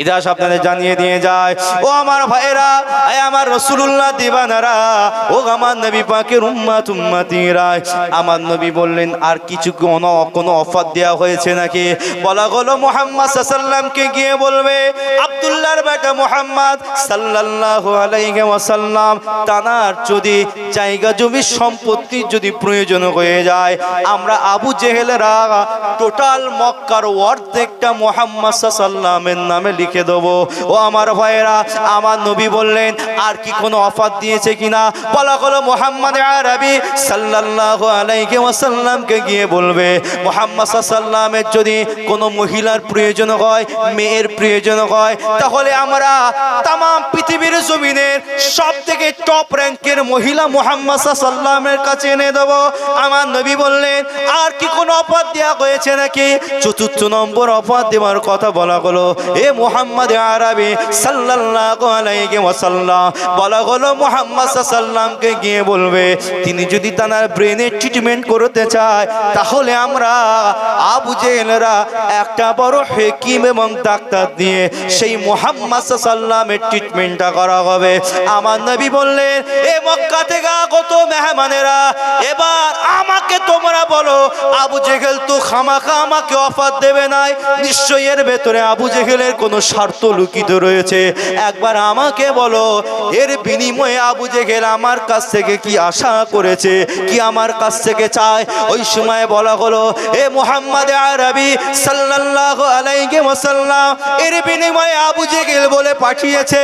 ইতিহাস আপনাদের জানিয়ে দিয়ে যায়। ও আমার ভাইরা, আমার রাসূলুল্লাহ দিবানারা, ও আমার নবী পাকের উম্মত উম্মতিরা, আমার নবী বললেন আর কিছু কোনো অফার দেওয়া হয়েছে নাকি? বলা হলো মুহাম্মদ সাল্লাল্লাহু আলাইহি ওয়াসাল্লামকে গিয়ে বলবে, আব্দুল্লাহর বেটা মুহাম্মদ সাল্লাল্লাহু আলাইহি ওয়াসাল্লাম, তানার যদি জায়গা জমি সম্পত্তি যদি প্রয়োজন হয়ে যায়, আমরা আবু জেহেলরা টোটাল মক্কার অর্ধেকটা মুহাম্মদ সাল্লাল্লাহু আলাইহি ওয়াসাল্লামের নামে লিখে দেবো। ও আমার ভাইয়েরা, আমার নবী বললেন আর কি কোনো অফার দিয়েছে কিনা? বলা হলো মুহাম্মদ আরবি সাল্লাল্লাহু আলাইহি ওয়াসাল্লামকে গিয়ে বলবে, মুহাম্মদ সাল্লাল্লাহু আলাইহি ওয়াসাল্লামের যদি কোনো মহিলার প্রয়োজন হয়, মেয়ের প্রয়োজন হয়, তাহলে আমরা তাম পৃথিবীর জমিনের সব থেকে টপ র্যাঙ্কের মহিলা মুহাম্মদ সাল্লাল্লাহু আলাইহি ওয়াসাল্লামের কাছে এনে দেব। আমার নবী বললেন আর কি কোনো অফার দেওয়া হয়েছে নাকি? চতুর্থ নম্বর অফার দেওয়ার কথা বলা হলো, এ মুহাম্মদ আরবি সাল্লাল্লাহু আলাইহি ওয়াসাল্লাম, বলা হলো মুহাম্মদ সাল্লাল্লাহু আলাইহি ওয়াসাল্লামকে গিয়ে বলবে তিনি যদি তার ব্রেনের ট্রিটমেন্ট করতে চায়, তাহলে আমরা আবু জেহেলরা একটা বড় হাকিম এবং ডাক্তার দিয়ে সেই মুহাম্মদ সাল্লাল্লাহু আলাইহি ওয়াসাল্লামের ট্রিটমেন্টটা করা হবে। আমার নবী বললেন, এ মক্কা থেকে আগত মেহমানেরা, এবার আমাকে তোমরা বলো, আবু জেহেল তো খামাখা আমাকে অফার দেবে নাই, নিশ্চয়ই এর ভেতরে আবু জেহেলের কোনো স্বার্থ লুকিত রয়েছে। একবার আমাকে বলো, এর বিনিময়ে আবু জেহেল আমার কাছ থেকে কি আশা করেছে, কি আমার কাছ থেকে চায়? ওই সময় বলা হলো, এ মুহাম্মদ আরবি সাল্লাল্লাহু আলাইহি ওয়াসাল্লাম, এর বিনিময়ে আবু জেহেল বলে পাঠিয়েছে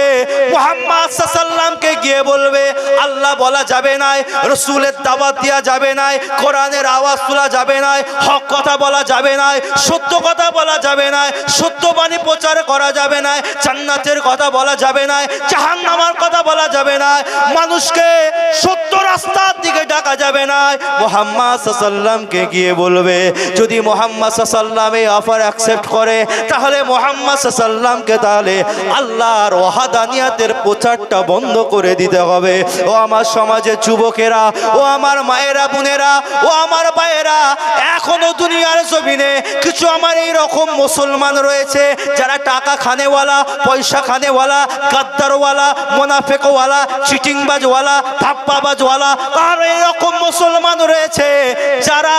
মুহাম্মদ সাল্লাল্লাহু আলাইহি ওয়াসাল্লামকে গিয়ে বলবে আল্লাহ বলা যাবে না, রাসূলের দাওয়াত দেওয়া যাবে না, কোরআনের আওয়াজ তোলা যাবে না, হক কথা বলা যাবে না, সত্য কথা বলা যাবে না, সত্যবাণী প্রচার করা যাবে না, জান্নাতের কথা বলা যাবে না, জাহান্নামের কথা বলা যাবে না, মানুষকে সত্য রাস্তার দিকে ডাকা যাবে না। মুহাম্মদ সাল্লাল্লাহু আলাইহি ওয়াসাল্লামকে গিয়ে বলবে, যদি মুহাম্মদ সাল্লাল্লাহু আলাইহি ওয়াসাল্লাম এই অফার অ্যাকসেপ্ট করে, তাহলে মুহাম্মদ সাল্লাল্লাহু আলাইহি ওয়াসাল্লামকে তাহলে আল্লাহর ওয়াহদানিয়াতের প্রচারটা বন্ধ করে দিতে হবে। ও আমার সমাজের যুবকেরা, ও আমার মায়েরা, বোনেরা, ও আমার ভাইয়েরা, এখনো দুনিয়ার জমিনে কিছু আমার এই রকম মুসলমান রয়েছে যারা টাকা খানেওয়ালা, পয়সা খানেওয়ালা, গাদ্দারওয়ালা, মুনাফিকওয়ালা, চিটিংবাজওয়ালা, ধাপ্পাবাজওয়ালা, আর এরকম মুসলমান রয়েছে যারা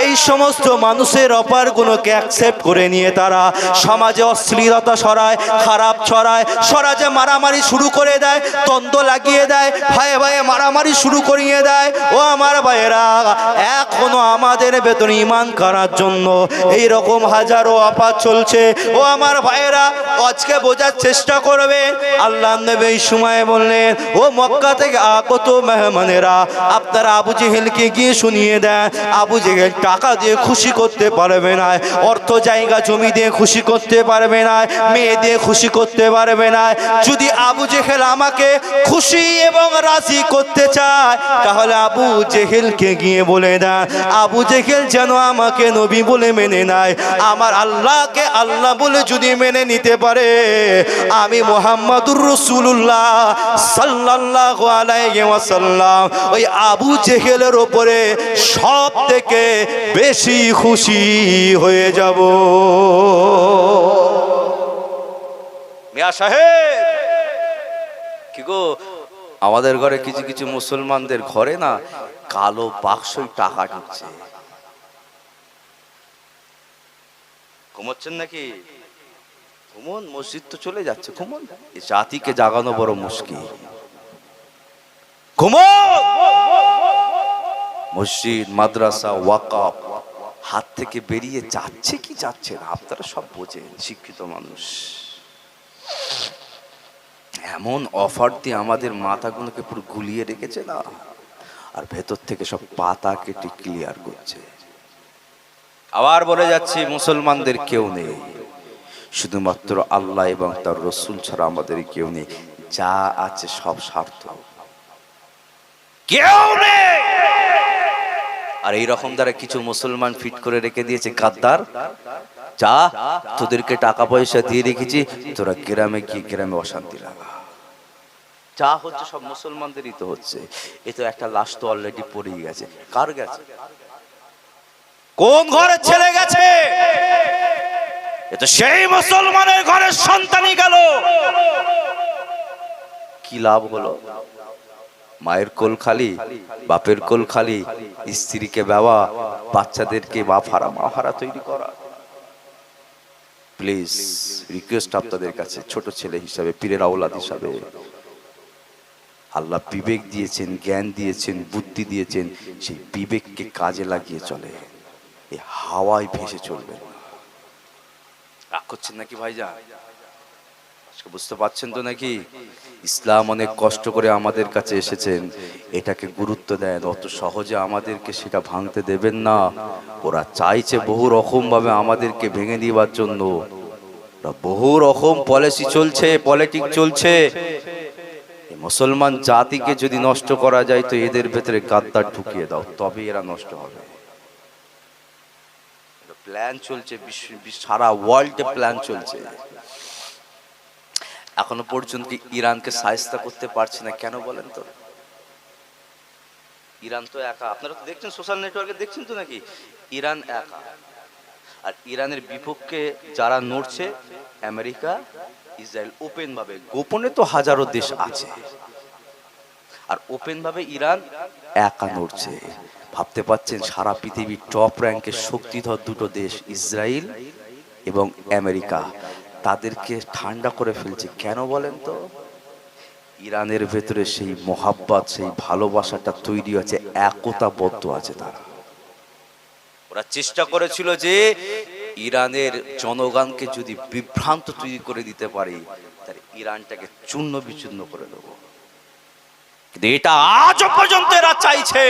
এই সমস্ত মানুষের অফারগুলোকে অ্যাকসেপ্ট করে নিয়ে তারা সমাজে অশ্লীলতা ছড়ায়, খারাপ ছড়ায়, সমাজে মারামারি শুরু করে দেয়, দ্বন্দ্ব লাগিয়ে দেয়, ভাইয়ে ভাইয়ে মারামারি শুরু করিয়ে দেয়। ও আমার ভাইয়েরা, এখনো আমাদের ভেতরে ঈমান করার জন্য এই রকম হাজারো অফার চলছে। ও আমার ভাইয়েরা, আজকে বোঝার চেষ্টা করবে। আল্লাহ নবী এই সময় বললেন, ও মক্কা থেকে আগত মেহমানেরা, আপনারা আবু জেহেলকে গিয়ে শুনিয়ে দেন, আবু জেহেল টাকা দিয়ে খুশি করতে পারবে না, অর্থ জায়গা জমি দিয়ে খুশি করতে পারবে না, মেয়ে দিয়ে খুশি করতে পারবে না। যদি আবু জেহেল আমাকে খুশি এবং রাজি করতে চায়, তাহলে আবু জেহেলকে গিয়ে বলে দেন, আবু জেহেল যেন আমাকে নবী বলে মেনে নেয়, আমার আল্লাহকে আল্লাহ বলে যদি মেনে নিতে পারে, আমি মুহাম্মাদুর রাসূলুল্লাহ সাল্লাল্লাহু আলাইহি ওয়াসাল্লাম ওই আবু জেহেলের উপরে সব থেকে বেশি খুশি হয়ে যাব। মিয়া সাহেব, কি গো, আমাদের ঘরে কিছু কিছু মুসলমানদের ঘরে না কালো বাক্সই টাকা ঢুকছে। ঘুমোচ্ছেন নাকি? ঘুমন, মসজিদ তো চলে যাচ্ছে, ঘুমন। এই জাতিকে জাগানো বড় মুশকিল। ঘুমন। মসজিদ, মাদ্রাসা, ওয়াকফ হাত থেকে বেরিয়ে যাচ্ছে কি যাচ্ছে না, আপনারা সব বোঝেন, শিক্ষিত মানুষ। এমন অফার দিয়ে আমাদের মাথাগুলোকে পুরো গুলিয়ে রেখেছে না, আর ভেতর থেকে সব পাতা কেটে ক্লিয়ার করছে। আবার বলে যাচ্ছি, মুসলমানদের কেউ নেই, শুধুমাত্র আল্লাহ এবং তার রসুল ছাড়া আমাদের কেউ নেই। যা আছে সব স্বার্থ, কেউ নেই। আর এইরকম দ্বারা কিছু মুসলমান ফিট করে রেখে দিয়েছে গাদ্দার, যা তোদেরকে টাকা পয়সা দিয়ে রেখেছি, তোরা গ্রামে গিয়ে গ্রামে অশান্তি লাগা। যা হচ্ছে সব মুসলমানদেরই তো হচ্ছে। এ তো একটা লাশ তো অলরেডি পড়েই গেছে। কার গেছে? কোন ঘরের ছেলে গেছে? এ তো সেই মুসলমানের ঘরের সন্তানই গেছে। লাভ হলো? মায়ের কোল খালি, বাপের কোল খালি, স্ত্রীকে বাবা, বাচ্চাদেরকে মা হারা তৈরি করা। প্লিজ রিকোয়েস্ট আপনাদের কাছে, ছোট ছেলে হিসাবে, পীরের আওলাদ হিসাবে, আল্লাহ বিবেক দিয়েছেন, জ্ঞান দিয়েছেন, বুদ্ধি দিয়েছেন, সেই বিবেককে কাজে লাগিয়ে চলে, এই হাওয়ায় ভেসে চলবে। রাগ করছেন নাকি ভাইজান? বুঝতে পারছেন তো নাকি? ইসলাম অনেক কষ্ট করে আমাদের কাছে এসেছেন, এটাকে গুরুত্ব দেন, অত সহজে আমাদেরকে সেটা ভাঙতে দেবেন না। ওরা চাইছে বহু রকম ভাবে আমাদেরকে ভেঙে দিবার জন্য, বহু রকম পলিসি চলছে, পলিটিক্স চলছে। মুসলমান জাতিকে যদি নষ্ট করা যায় তো এদের ভেতরে গাদ্দার ঢুকিয়ে দাও, তবে এরা নষ্ট হবে। প্ল্যান চলছে, সারা ওয়ার্ল্ডে প্ল্যান চলছে। এখনো পর্যন্ত ইরানকে শায়েস্তা করতে পারছি না, কেন বলেন তো? ইরান তো একা, আপনারা তো দেখছেন, সোশ্যাল নেটওয়ার্কে দেখছেন তো নাকি? ইরান একা, আর ইরানের বিপক্ষে যারা নড়ছে আমেরিকা, ইসরায়েল, ওপেন ভাবে। গোপনে তো হাজারো দেশ আছে, আর ওপেন ভাবে ইরান একা নড়ছে। ভাবতে পাচ্ছেন, সারা পৃথিবীর টপ র্যাঙ্কের শক্তিধর দুটো দেশ ইসরায়েল এবং আমেরিকা, তাদেরকে ঠান্ডা করে ফেলছে। কেন বলেন তো? ইরানের ভেতরে সেই মোহাব্বত, সেই ভালোবাসাটা তৈরি আছে, একতাবদ্ধ আছে তারা। ওরা চেষ্টা করেছিল যে ইরানের জনগণকে যদি বিভ্রান্ত তৈরি করে দিতে পারি, তাহলে ইরানটাকে চূর্ণ বিচূর্ণ করে দেবো। কিন্তু এটা আজও পর্যন্ত এরা চাইছে,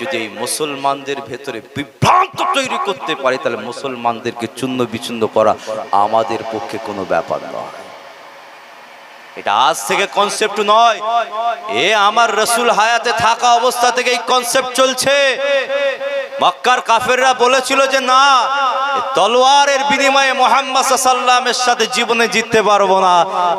যদি এই মুসলমানদের ভেতরে বিভ্রান্ত তৈরি করতে পারে, তাহলে মুসলমানদেরকে চূর্ণ বিচূর্ণ করা আমাদের পক্ষে কোনো ব্যাপার নয়। এটা আজ থেকে কনসেপ্ট নয়, এ আমার রাসূল হায়াতে থাকা অবস্থা থেকে এই কনসেপ্ট চলছে। মক্কার কাফেররা বলেছিল যে না, তলোয়ারের বিনিময়ে মুহাম্মদ সাল্লাল্লাহু আলাইহি ওয়াসাল্লামের সাথে জীবনে জিততে পারবো না।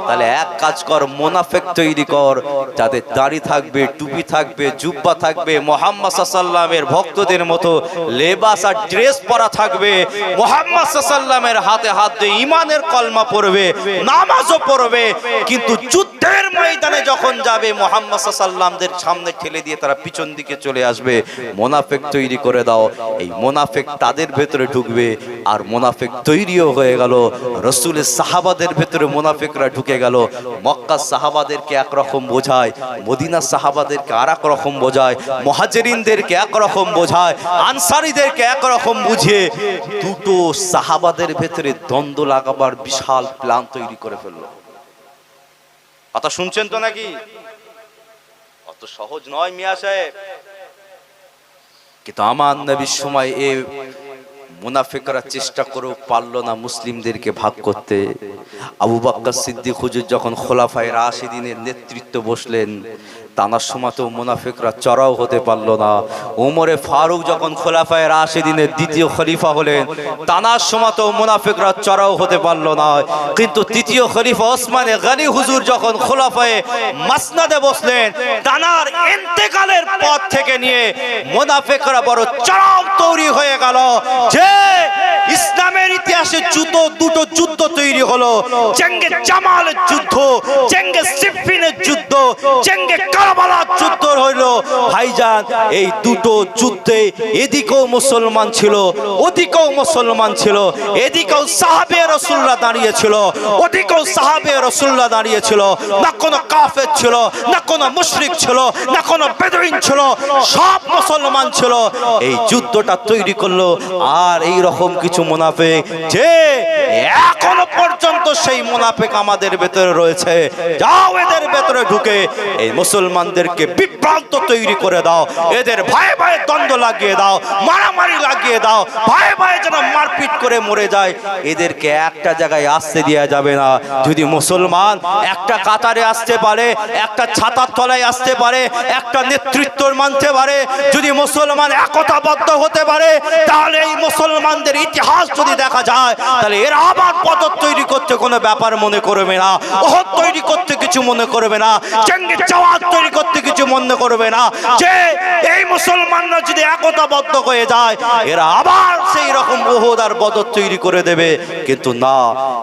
তাহলে এক কাজ কর, মুনাফিক তৈরি কর, যাদের দাড়ি থাকবে, টুপি থাকবে, জুব্বা থাকবে, মুহাম্মদ সাল্লাল্লাহু আলাইহি ওয়াসাল্লামের ভক্তদের মতো লেবাস আর ড্রেস পরা থাকবে, মুহাম্মদ সাল্লাল্লাহু আলাইহি ওয়াসাল্লামের হাতে হাত দিয়ে ঈমানের কলমা পড়বে, নামাজও পড়বে, কিন্তু যুদ্ধের ময়দানে যখন যাবে মুহাম্মদ সাল্লাল্লাহু আলাইহি ওয়াসাল্লামদের সামনে ঠেলে দিয়ে তারা পিছন দিকে চলে আসবে। মুনাফিক তৈরি করে দাও। এই মুনাফিক তাদের ভেতরে ঢুকবে, আর মুনাফিক তৈরিও হয়ে গেল। রাসূলের সাহাবাদের ভেতরে মুনাফিকরা ঢুকে গেল। মক্কার সাহাবাদেরকে একরকম বোঝায়, মদিনার সাহাবাদেরকে আরেক রকম বোঝায়, মুহাজিরিনদেরকে একরকম বোঝায়, আনসারীদেরকে একরকম বুঝিয়ে দুটো সাহাবাদের ভেতরে দ্বন্দ্ব লাগাবার বিশাল প্ল্যান তৈরি করে ফেললো। কথা শুনছেন তো নাকি? অত সহজ নয় মিয়া সাহেব। কিন্তু আমার নবীর সময় এ মুনাফিকরা চেষ্টা করেও পারলো না মুসলিমদেরকে ভাগ করতে। আবু বকর সিদ্দিক হুজুর যখন খোলাফায়ে রাশিদিনের নেতৃত্ব বসলেন, তানার সময়তেও মুনাফিকরা চড়াও হতে পারলো না। ওমরে ফারুক যখন খোলাফায়ে রাশিদিনের দ্বিতীয় খলিফা হলেন, তানার সময়তেও মুনাফিকরা চড়াও হতে পারলো না। কিন্তু তৃতীয় খলিফা ওসমানে গনি হুজুর যখন খোলাফায়ে মাসনাদে বসলেন, তানার ইন্তেকালের পর থেকে নিয়ে মুনাফিকরা বড় চড়াও তৈরি হয়ে গেল। যে ইসলামের ইতিহাসে দুটো যুদ্ধ তৈরি হলো, জঙ্গে জামালের যুদ্ধ, জঙ্গে সিফিনের যুদ্ধ, জঙ্গে কারবালার যুদ্ধ হইলো। ভাইজান, এই দুটো যুদ্ধে এদিকেও মুসলমান ছিল, ওদিকেও মুসলমান ছিল। এদিকেও সাহাবে রাসূলুল্লাহ দাঁড়িয়ে ছিল, ওদিকেও সাহাবে রাসূলুল্লাহ দাঁড়িয়ে ছিল। না কোনো কাফের ছিল, না কোনো মুশরিক ছিল, না কোনো বেদুইন ছিল, সব মুসলমান ছিল। এই যুদ্ধটা তৈরি করলো। আর এই রকম কিছু মুনাফিক, যে এখনো পর্যন্ত সেই মুনাফিক আমাদের ভেতরে রয়েছে, যাও এদের ভেতরে ঢুকে এই মুসলমানদেরকে বিভ্রান্ত তৈরি করে দাও, এদের ভাই ভাই দ্বন্দ্ব লাগিয়ে দাও, মারামারি লাগিয়ে দাও, ভাই ভাই যেন মারপিট করে মরে যায়। এদেরকে একটা জায়গায় আসতে দেওয়া যাবে না। যদি মুসলমান একটা কাতারে আসতে পারে, একটা ছাতার তলায় আসতে পারে, একটা নেতৃত্ব মানতে পারে, যদি মুসলমান একতাবদ্ধ হতে পারে, তাহলে এই মুসলমানদের ইতিহাস যদি দেখা যায়, তাহলে এরা আবার পদক তৈরি করতে কোনো ব্যাপার মনে করবে না, ওহদ তৈরি করতে কিছু মনে করবে না, জঙ্গে জাওয়াত তৈরি করতে কিছু মনে করবে না। যে এই মুসলমানরা যদি একতাবদ্ধ হয়ে যায়, এরা আবার সেই রকম ওহদ আর বদর তৈরি করে দেবে। কিন্তু না,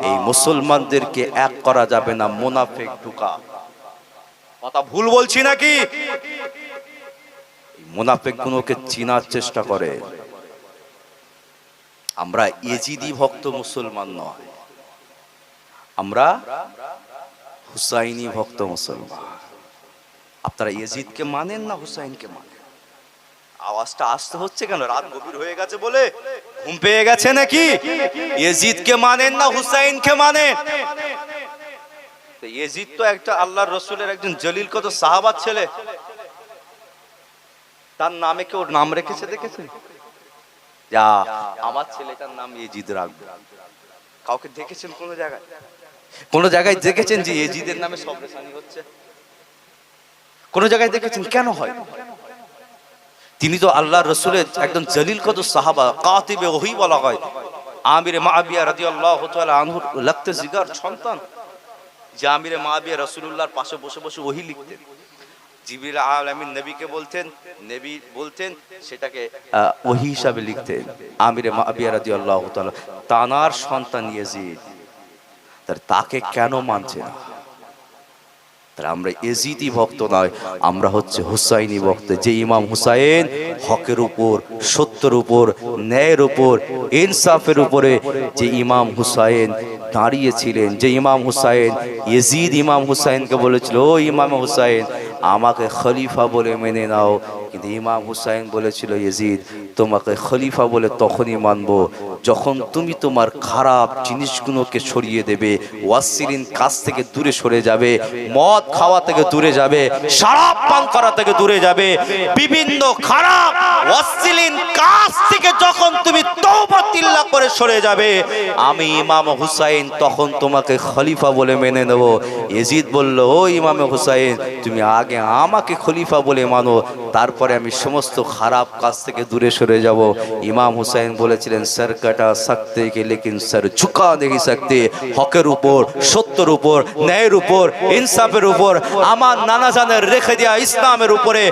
এই মুসলমানদেরকে এক করা যাবে না। মুনাফিক ঢুকা, কথা ভুল বলছি নাকি? মুনাফিকগুলোকে চিনার চেষ্টা করে। আমরা ইয়েজিদি ভক্ত মুসলমান নয়, আমরা হুসাইনি ভক্ত মুসলমান। আপনারা ইয়েজিদকে মানেন না হুসাইনকে মানেন? আওয়াজটা আসতে হচ্ছে কেন? রাত গভীর হয়ে গেছে বলে ঘুম পেয়ে গেছে নাকি? ইয়েজিদকে মানেন না হুসাইনকে মানেন? ইয়েজিদ তো একটা আল্লাহর রসুলের একজন জলিল কত সাহাবার ছেলে, তার নামে কেউ নাম রেখেছে দেখেছেন? যা আমার ছেলেটার নাম ইয়েজিদ রাখবে। কাউকে দেখেছেন কোন জায়গায়? কোন জায়গায় দেখেছেন যে ইয়েজিদের নামে সবরেসানি হচ্ছে? কোন জায়গায় দেখেছেন? কেন হয়? তিনি তো আল্লাহর রসুলের একদম জলিল কত সাহাবা, কাতিবে ওহী বলা হয়। আমির মাবিয়া রাদিয়াল্লাহু তাআলা আনহুর লাখতে জিগার সন্তান, যে আমির মাবিয়া রাসূলুল্লাহর পাশে বসে বসে ওহী লিখতেন। জিবরিল আলামিন নবীকে বলতেন, নবী বলতেন, সেটাকে ওহী হিসাবে লিখতেন। আমির মাবিয়া রাদিয়াল্লাহু তাআলা তানার সন্তান ইয়েজিদ, তাকে কেন মানছে না? আমরা ইয়েজিদি ভক্ত নয়, আমরা হচ্ছে হুসাইনি ভক্ত। যে ইমাম হুসাইন হকের উপর, সত্যের উপর, ন্যায়ের উপর, ইনসাফের উপরে যে ইমাম হুসাইন দাঁড়িয়েছিলেন, যে ইমাম হুসাইন ইয়েজিদ ইমাম হুসাইনকে বলেছিল, ও ইমাম হুসাইন আমাকে খলিফা বলে মেনে নাও, কিন্তু ইমাম হুসাইন বলেছিল, ইয়েজিদ তোমাকে খলিফা বলে তখনই মানবো যখন তুমি তোমার খারাপ জিনিসগুলোকে সরিয়ে দেবে, ওয়াসিলিন কাজ থেকে দূরে সরে যাবে, মদ খাওয়া থেকে দূরে যাবে, শরাব পান করা থেকে দূরে যাবে, বিভিন্ন খারাপ ওয়াসিলিন কাজ থেকে যখন তুমি তওবা তিল্লা করে সরে যাবে, আমি ইমাম হুসাইন তখন তোমাকে খলিফা বলে মেনে নেব। ইয়েজিদ বলল, ও ইমাম হুসাইন তুমি আগে আমাকে খলিফা বলে মানো, তারপরে আমি সমস্ত খারাপ কাজ থেকে দূরে সরে যাব। ইমাম হুসাইন বলেছিলেন, সর কাটা সকতে কে লেকিন সর ঝুকা नहीं सकते। হকের উপর, সত্যের উপর, ন্যায়ের উপর, ইনসাফের উপর আমার নানা জানের রেখে দেয়া ইসলামের উপরে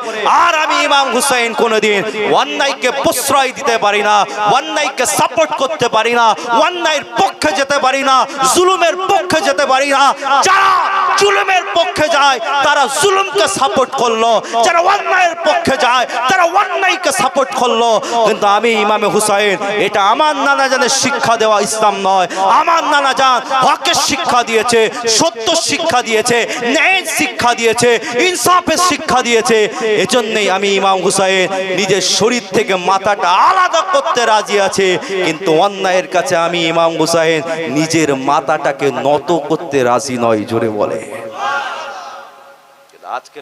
আর আমি ইমাম হুসাইন কোনোদিন অন্যায়কে প্রশ্রয় দিতে পারি না, অন্যায়কে সাপোর্ট করতে পারি না, অন্যায়ের পক্ষে যেতে পারি না, জুলুমের পক্ষে যেতে পারি না। যারা জুলুমের পক্ষে যায় তারা জুলুমকে সাপোর্ট করলো, যারা অন্যায়ের পক্ষে যায় তারা অন্যায়কে সাপোর্ট করলো। কিন্তু আমি ইমামে হুসাইন, এটা আমার নানা জানের শিক্ষা দেওয়া ইসলাম নয়। আমার নানা জান হকের শিক্ষা দিয়েছে, সত্য শিক্ষা দিয়েছে, ন্যায়ের শিক্ষা দিয়েছে, ইনসাফের শিক্ষা দিয়েছে। এজন্যই আমি ইমাম হুসাইন নিজের শরীর থেকে মাথাটা আলাদা করতে রাজি আছে, কিন্তু অন্যায়ের কাছে আমি ইমাম হুসাইন নিজের মাথাটাকে নত করতে রাজি নয়। জোরে বলে আজকে